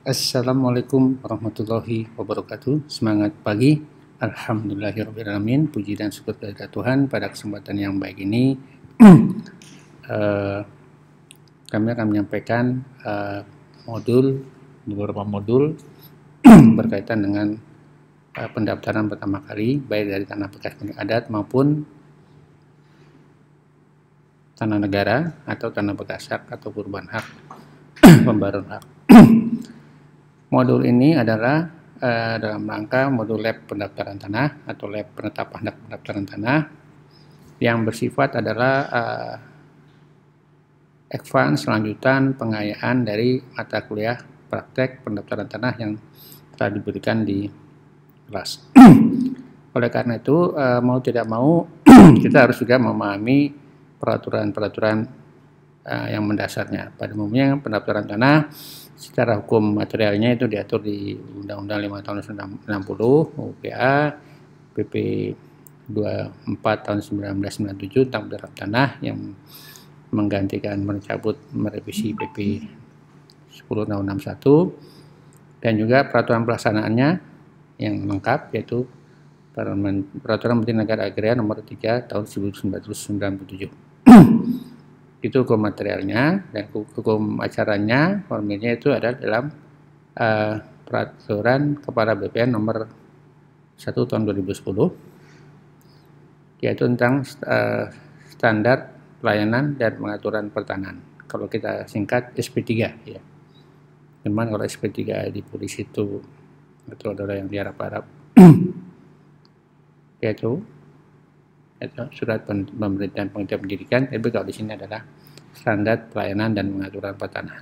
Assalamualaikum warahmatullahi wabarakatuh. Semangat pagi. Alhamdulillahirrahmanirrahim. Puji dan syukur kepada Tuhan pada kesempatan yang baik ini. Kami akan menyampaikan beberapa modul berkaitan dengan pendaftaran pertama kali, baik dari tanah bekas milik adat maupun tanah negara atau tanah bekas hak atau perubahan hak, pembaruan hak. Modul ini adalah dalam rangka modul lab pendaftaran tanah atau lab penetapan hak pendaftaran tanah yang bersifat adalah advance lanjutan pengayaan dari mata kuliah praktek pendaftaran tanah yang telah diberikan di kelas. Oleh karena itu, mau tidak mau kita harus juga memahami peraturan-peraturan yang mendasarnya. Pada umumnya pendaftaran tanah secara hukum materialnya itu diatur di Undang-Undang 5 tahun 1960, UPA, PP 24 tahun 1997 tentang pendaftaran tanah yang menggantikan merevisi PP 10 tahun 61, dan juga peraturan pelaksanaannya yang lengkap yaitu Peraturan Menteri Negara Agraria nomor 3 tahun 1997. Itu hukum materialnya, dan hukum acaranya formilnya itu ada dalam peraturan Kepala BPN nomor 1 tahun 2010, yaitu tentang standar pelayanan dan pengaturan pertanahan. Kalau kita singkat SP3 ya. Cuman kalau SP3 di polisi itu adalah yang di Arab-Arab yaitu surat pemerintahan pendidikan, tapi kalau di sini adalah standar pelayanan dan pengaturan pertanahan.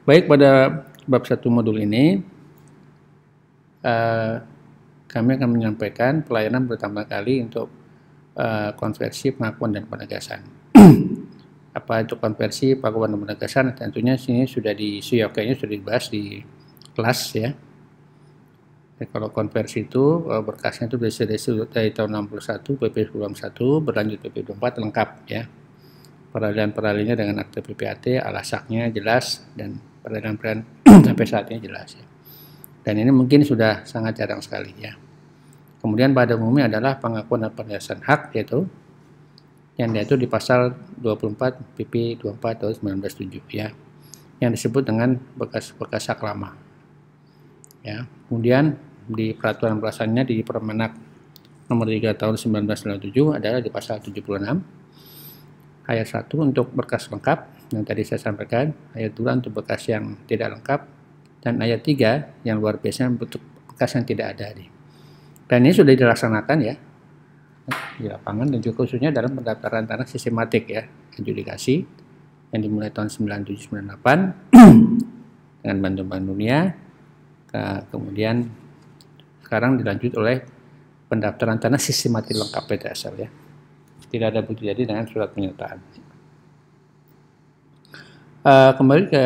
Baik, pada bab 1 modul ini kami akan menyampaikan pelayanan pertama kali untuk konversi, pengakuan, dan penegasan. Apa itu konversi, pengakuan, dan penegasan? Tentunya sini sudah sudah dibahas di kelas ya. Kalau konversi itu berkasnya itu dari tahun 61, PP 91, berlanjut PP 24 lengkap ya. Peralihan-peralihannya dengan akte PPAT, alasaknya jelas, dan peralihan-peralihan sampai saat ini jelas ya. Dan ini mungkin sudah sangat jarang sekali ya. Kemudian pada umumnya adalah pengakuan dan penegasan hak, yaitu yang diatur di pasal 24 PP 24 tahun 1997 ya, yang disebut dengan bekas hak lama ya. Kemudian di peraturan pelaksanaannya di Permenak nomor 3 tahun 1997 adalah di pasal 76 ayat 1 untuk berkas lengkap yang tadi saya sampaikan, ayat 2 untuk berkas yang tidak lengkap, dan ayat 3 yang luar biasa untuk berkas yang tidak ada. Dan ini sudah dilaksanakan ya di lapangan, dan juga khususnya dalam pendaftaran tanah sistematik ya, adjudikasi yang dimulai tahun 97-98 dengan bantuan Bank Dunia. Kemudian sekarang dilanjut oleh pendaftaran tanah sistematik lengkap PTSL ya. Tidak ada bukti jadi dengan surat penyertaan. Kembali ke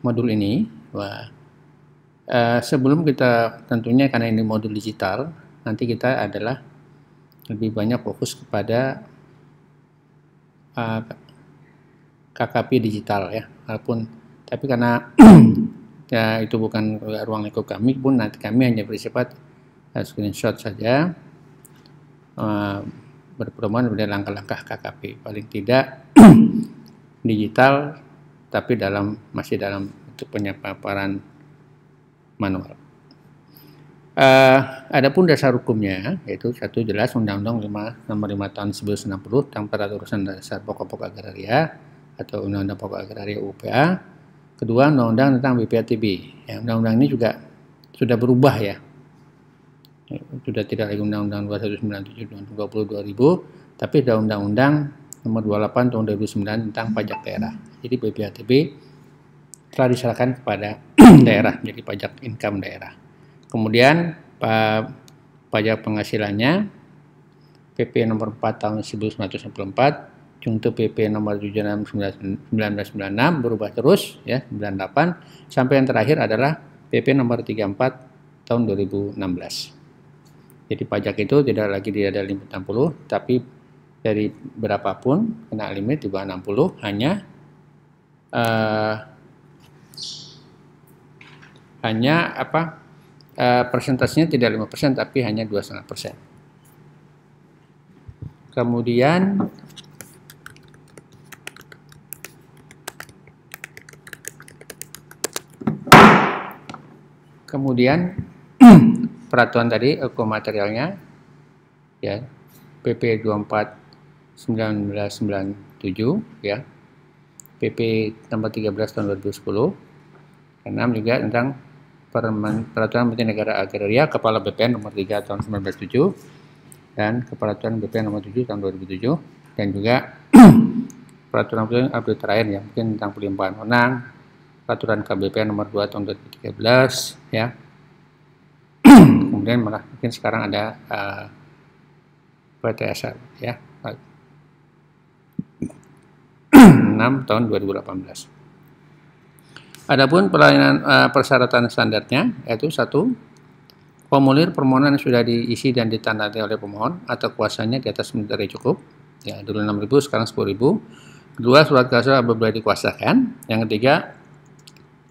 modul ini, sebelum kita tentunya karena ini modul digital, nanti kita adalah lebih banyak fokus kepada KKP digital ya, tapi karena ya itu bukan ruang lingkup kami pun, nanti kami hanya bersifat screenshot saja berpedoman pada langkah-langkah KKP, paling tidak digital tapi masih dalam bentuk penyampaian manual. Adapun dasar hukumnya yaitu satu, jelas Undang-Undang nomor 5 tahun 1960 tentang peraturan dasar pokok-pokok agraria atau Undang-Undang Pokok Agraria UPA. Kedua, Undang-Undang tentang BPATB. Ya, undang-undang ini juga sudah berubah ya. Sudah tidak lagi Undang-Undang 2197 2020, tapi ada Undang-Undang nomor 28 tahun 2009 tentang pajak daerah. Jadi BPATB telah diserahkan kepada daerah, jadi pajak income daerah. Kemudian pajak penghasilannya PP nomor 4 tahun 1994, Junto PP nomor 76 1996 berubah terus ya, 98, sampai yang terakhir adalah PP nomor 34 tahun 2016. Jadi pajak itu tidak lagi ada limit 60, tapi dari berapapun kena limit di bawah 60, hanya hanya persentasenya tidak 5% tapi hanya 2,5%. Kemudian peraturan tadi hukum materialnya ya, PP 24 1997 ya, PP nomor 13 tahun 2010. 6 juga tentang Peraturan Menteri Negara Agraria Kepala BPN nomor 3 tahun 1997 dan Peraturan BPN nomor 7 tahun 2007, dan juga peraturan update terakhir ya, mungkin tentang pelimpahan wewenang, Peraturan KBPN nomor 2 tahun 2013 ya. Kemudian malah mungkin sekarang ada PTSR ya, 6 tahun 2018. Adapun pelayanan persyaratan standarnya yaitu 1. Formulir permohonan yang sudah diisi dan ditandai oleh pemohon atau kuasanya di atas dari cukup. Ya, dulu 6.000 sekarang 10.000. 2. Surat kuasa apabila dikuasakan. Yang 3.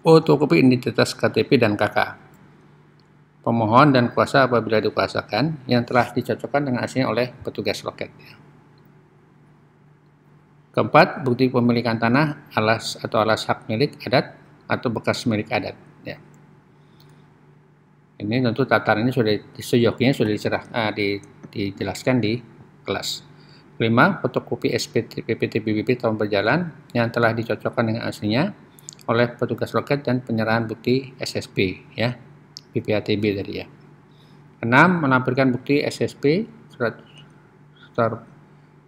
Fotokopi identitas KTP dan KK. Pemohon dan kuasa apabila dikuasakan yang telah dicocokkan dengan aslinya oleh petugas loket. Keempat, bukti pemilikan tanah alas hak milik adat atau bekas milik adat. Ya. Ini tentu tataran ini sudah seyoginya sudah dijelaskan di kelas. 5. Fotokopi SPT PPT BPP tahun berjalan yang telah dicocokkan dengan aslinya oleh petugas loket dan penyerahan bukti SSP ya, PPATB tadi ya. 6. Melampirkan bukti SSP surat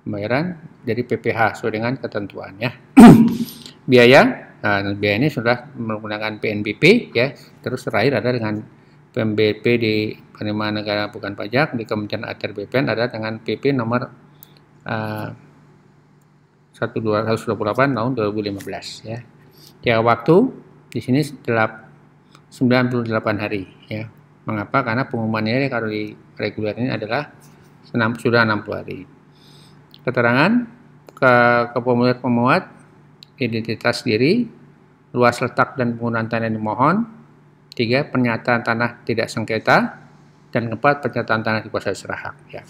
pembayaran dari PPH sesuai dengan ketentuan ya. Biaya. Nah, biaya ini sudah menggunakan PNBP ya, terus terakhir ada dengan PMBP di penerimaan negara bukan pajak di Kementerian ATR BPN ada dengan PP nomor 1228 tahun 2015 ya. Ya, waktu di sini 98 hari ya. Mengapa? Karena pengumumannya kalau di reguler ini adalah sudah 60 hari. Keterangan ke formulir pemuat, identitas diri, luas letak dan penggunaan tanah yang dimohon. 3. Pernyataan tanah tidak sengketa. Dan 4. Pernyataan tanah dikuasai secara hak. Ya.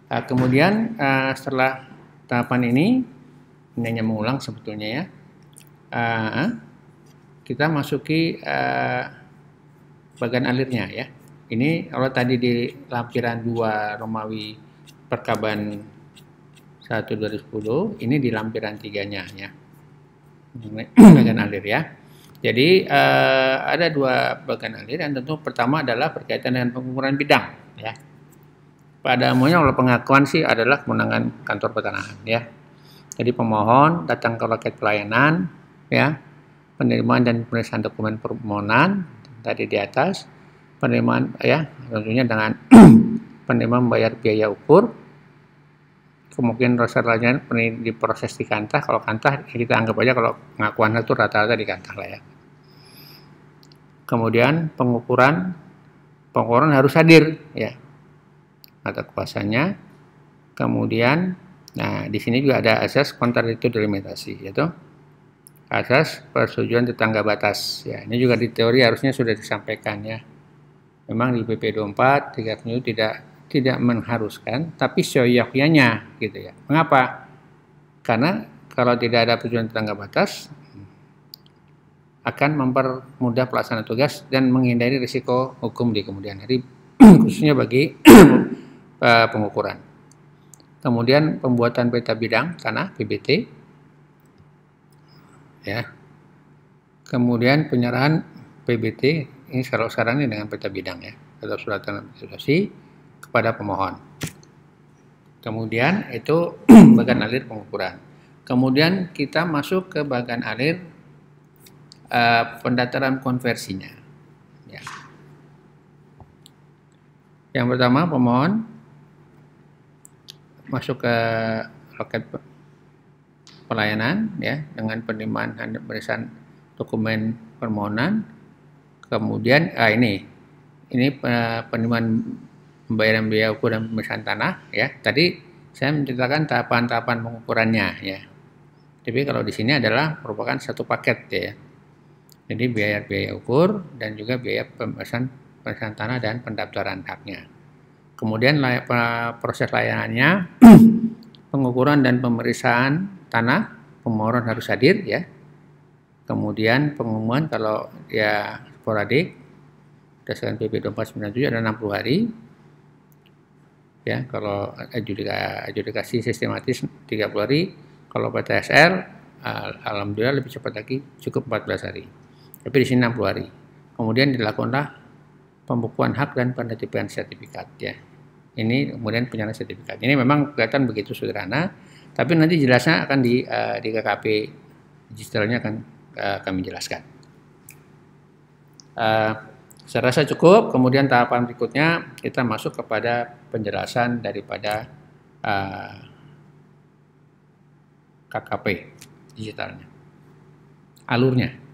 Nah, kemudian setelah tahapan ini hanya mengulang sebetulnya ya. Kita masuki bagian alirnya ya. Ini kalau tadi di lampiran 2 Romawi Perkaban 1 2010, ini di lampiran 3-nya ya. Bagian alir ya. Jadi ada 2 bagian alir yang tentu pertama adalah berkaitan dengan pengukuran bidang ya. Pada umumnya oleh pengakuan sih adalah kewenangan kantor pertanahan ya. Jadi pemohon datang ke loket pelayanan ya, penerimaan dan pemeriksaan dokumen permohonan tadi di atas, penerimaan ya tentunya dengan penerimaan membayar biaya ukur, kemungkinan rosernya diproses di kantah. Kalau kantah kita anggap aja kalau pengakuan itu rata-rata di kantah lah ya. Kemudian pengukuran harus hadir ya atau kuasanya. Kemudian nah di sini juga ada asas kontradiktor delimitasi, yaitu asas persetujuan tetangga batas ya. Ini juga di teori harusnya sudah disampaikan ya. Memang di PP 24 tidak mengharuskan, tapi seyogyanya gitu ya. Mengapa? Karena kalau tidak ada persetujuan tetangga batas akan mempermudah pelaksanaan tugas dan menghindari risiko hukum di kemudian hari khususnya bagi pengukuran. Kemudian pembuatan peta bidang tanah PBT ya. Kemudian penyerahan PBT ini sekarang ini dengan peta bidang ya atau surat administrasi kepada pemohon. Kemudian itu bagian alir pengukuran. Kemudian kita masuk ke bagian alir pendaftaran konversinya ya. Yang pertama pemohon masuk ke loket pelayanan ya dengan penerimaan dan pemeriksaan dokumen permohonan. Kemudian ini penerimaan pembayaran biaya ukur dan pemeriksaan tanah ya. Tadi saya menceritakan tahapan-tahapan pengukurannya ya. Tapi kalau di sini adalah merupakan satu paket ya. Jadi biaya ukur dan juga biaya pembebasan tanah dan pendaftaran haknya. Kemudian proses layanannya, pengukuran dan pemeriksaan tanah, pemohon harus hadir ya. Kemudian pengumuman kalau ya sporadik, berdasarkan PP 2497 ada 60 hari. Ya, kalau adjudikasi sistematis 30 hari, kalau PTSR alhamdulillah lebih cepat lagi, cukup 14 hari. Tapi di sini 60 hari. Kemudian dilakukanlah pembukuan hak dan penertiban sertifikat ya. Ini kemudian penyerahan sertifikat. Ini memang kelihatan begitu sederhana, tapi nanti jelasnya akan di KKP digitalnya akan kami jelaskan. Saya rasa cukup. Kemudian tahapan berikutnya kita masuk kepada penjelasan daripada KKP digitalnya, alurnya.